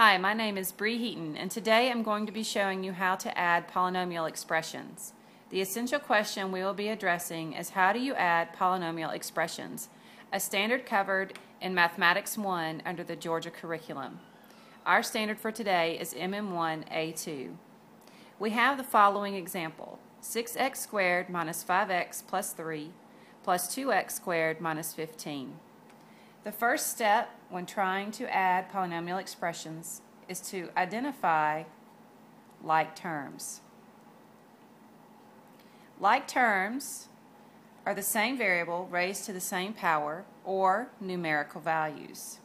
Hi, my name is Bree Heaton, and today I'm going to be showing you how to add polynomial expressions. The essential question we will be addressing is how do you add polynomial expressions, a standard covered in Mathematics 1 under the Georgia curriculum. Our standard for today is MM1A2. We have the following example: 6x squared minus 5x plus 3 plus 2x squared minus 15. The first step when trying to add polynomial expressions is to identify like terms. Like terms are the same variable raised to the same power or numerical values.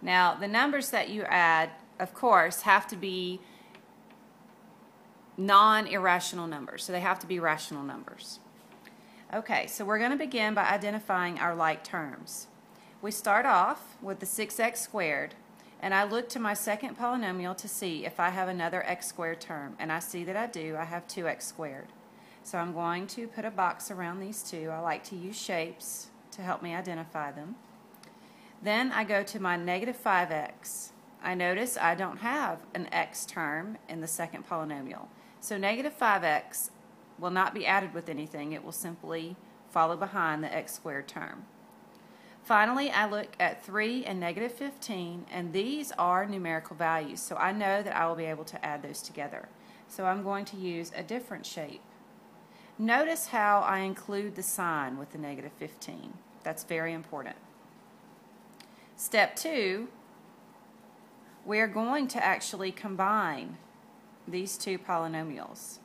Now, the numbers that you add, of course, have to be non-irrational numbers, so they have to be rational numbers. Okay, so we're going to begin by identifying our like terms. We start off with the 6x squared, and I look to my second polynomial to see if I have another x squared term, and I see that I do. I have 2x squared. So I'm going to put a box around these two. I like to use shapes to help me identify them. Then I go to my negative 5x. I notice I don't have an x term in the second polynomial. So negative 5x will not be added with anything. It will simply follow behind the x squared term. Finally, I look at 3 and negative 15, and these are numerical values, so I know that I will be able to add those together. So I'm going to use a different shape. Notice how I include the sign with the negative 15. That's very important. Step 2, we are going to actually combine these two polynomials.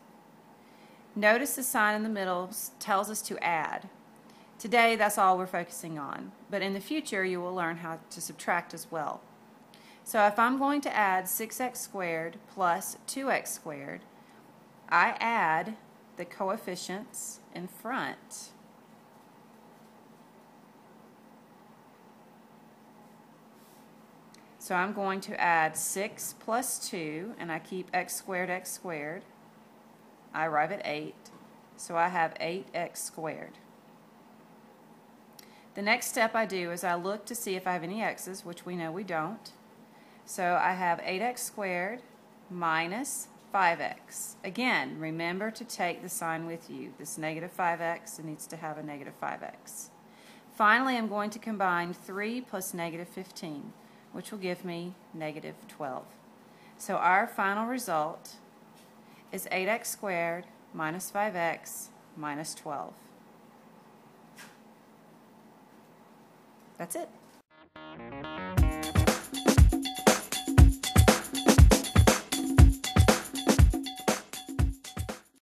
Notice the sign in the middle tells us to add. Today, that's all we're focusing on, but in the future, you will learn how to subtract as well. So if I'm going to add 6x squared plus 2x squared, I add the coefficients in front. So I'm going to add 6 plus 2, and I keep x squared. I arrive at 8, so I have 8x squared. The next step I do is I look to see if I have any x's, which we know we don't. So I have 8x squared minus 5x. Again, remember to take the sign with you. This negative 5x, it needs to have a negative 5x. Finally, I'm going to combine 3 plus negative 15, which will give me negative 12. So our final result is 8x squared minus 5x minus 12. That's it.